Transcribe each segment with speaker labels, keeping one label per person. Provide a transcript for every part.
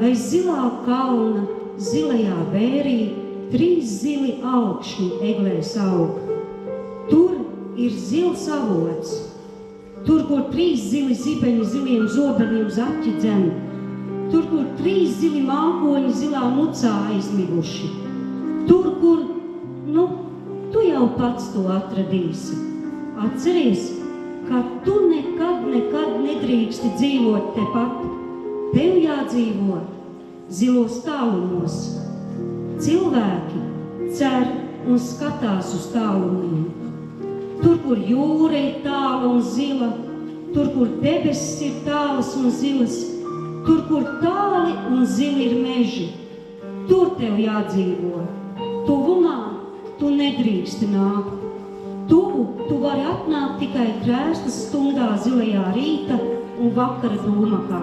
Speaker 1: Aiz zilā kalna, zilajā vērī, 3 zili augšņi eglēs aug. Tur ir zils avots, tur, kur 3 zili zibeņi ziliem zobeniem zaķi dzen, tur, kur 3 zili mākoņi zilā mucā aizmiguši, tur, kur, tu jau pats to atradīsi. Atceries, ka tu nekad nedrīksti dzīvot tepat, tev jādzīvo zilos tālumos. Cilvēki cer un skatās uz tālumiem. Tur, kur jūra ir tāla un zila, tur, kur debesis ir tālas un zilas, tur, kur tāli un zili ir meži, tur tev jādzīvo. Tuvumā tu nedrīksti nākt. Tuvu tu vari atnākt tikai krēslas stundā zilajā rīta un vakara dūmakā.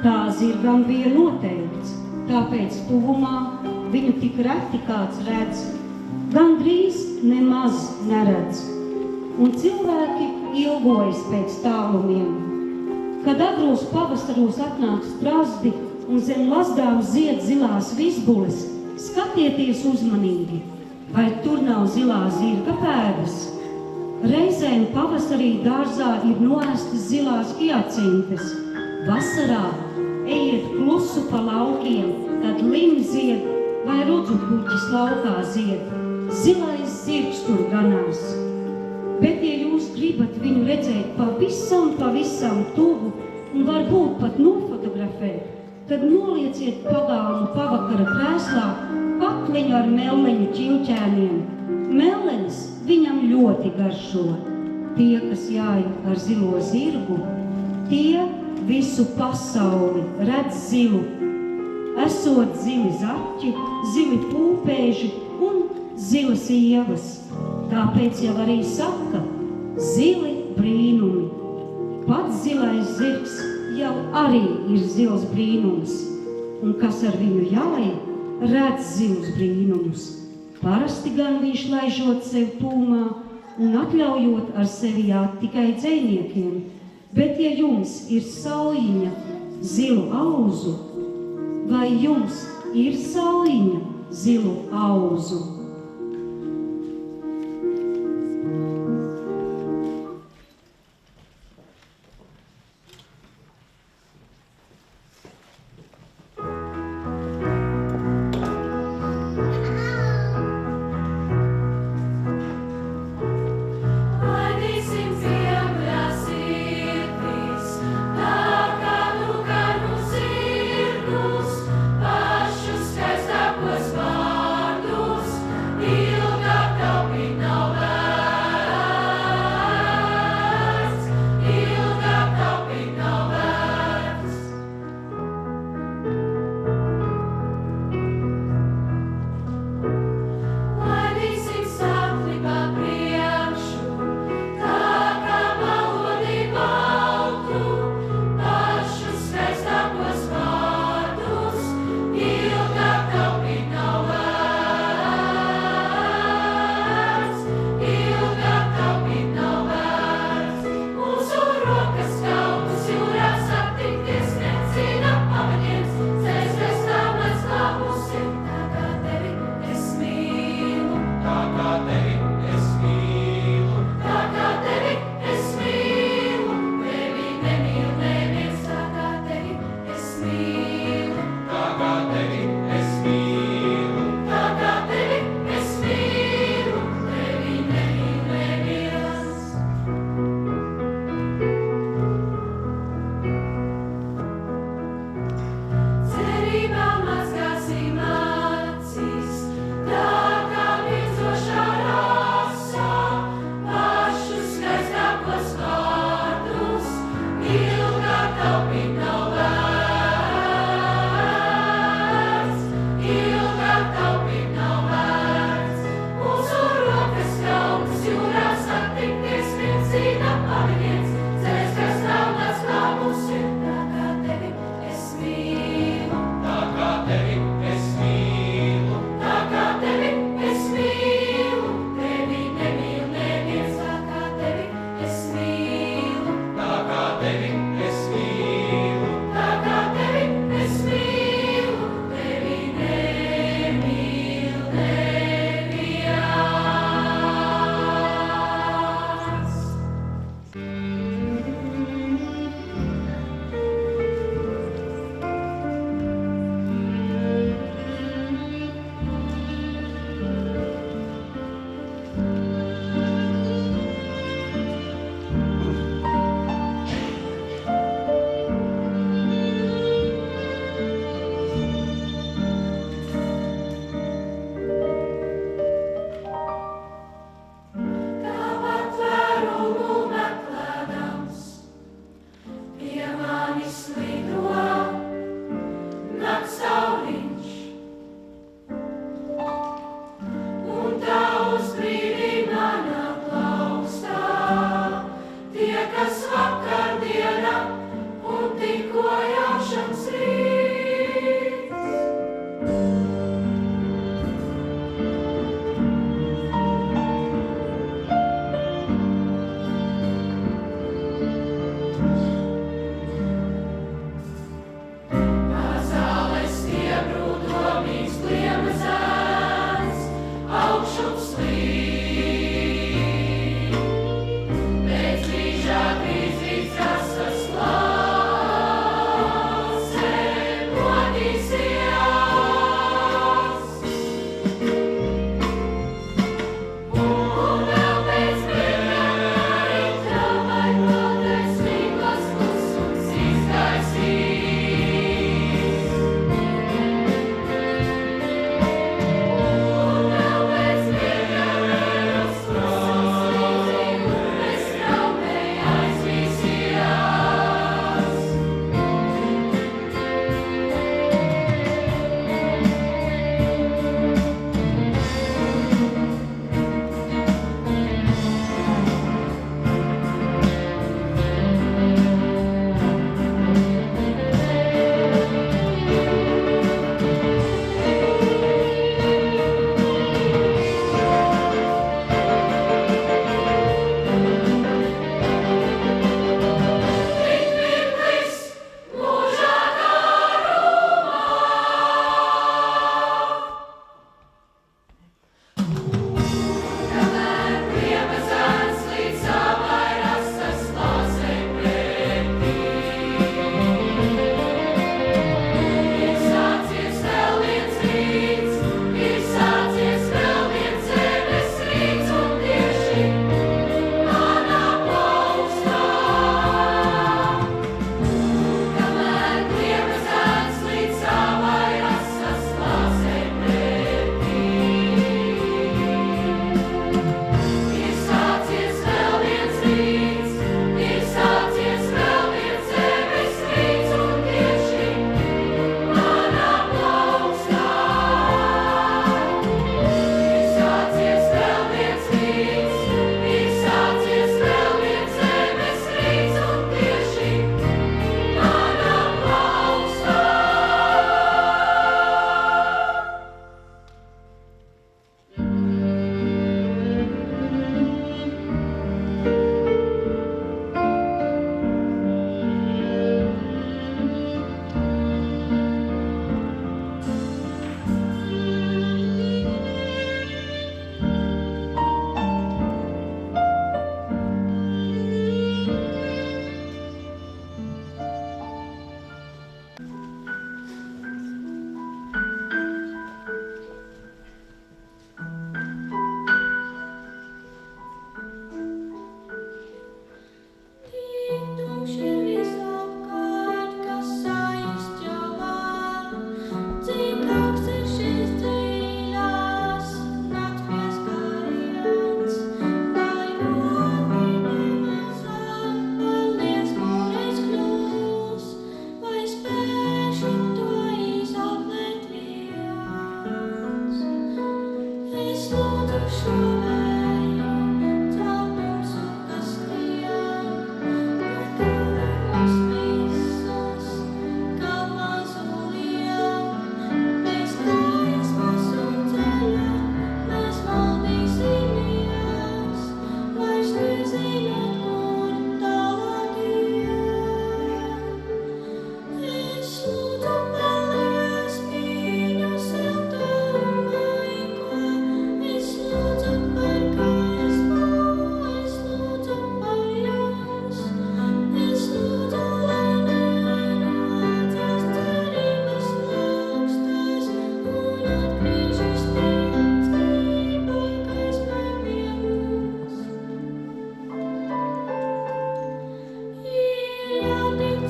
Speaker 1: Tā zirgam bija noteikts, tāpēc tuvumā viņu tik reti kāds redz, gandrīz nemaz neredz. Un cilvēki ilgojas pēc tālumiem. Kad agros pavasaros atnāk strazdi un zem lazdām zied zilās vizbules, skatieties uzmanīgi, vai tur nav zilā zirga pēdas. Reizēm pavasarī dārzā ir noēstas zilās hiacintes. Vasarā ejiet klusu pa laukiem, tad lim zied vai rudzu puķis laukā zied. Zilais zirgs tur ganās. Bet, ja jūs gribat viņu redzēt pavisam tuvu un varbūt pat nofotografēt, tad nolieciet pagānu pavakara krēslā kakliņu ar melleņu ķilķēniem. Mellenis viņam ļoti garšo. Tie, kas jāiet ar zilo zirgu, tie visu pasauli redz zilu. Esot zili zaķi, zili pūpēži un zilas ievas. Tāpēc jau arī saka, zili brīnumi. Pats zilais zirgs jau arī ir zils brīnums. Un kas ar viņu jāj, redz zilus brīnumus. Parasti gan viņš laižot sevi tūmā un atļaujot ar sevi jāt tikai dzejniekiem. Bet ja jums ir saujiņa zilu auzu, vai jums ir saujiņa zilu auzu?
Speaker 2: Pašus skaistākos vārdus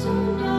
Speaker 2: tonight.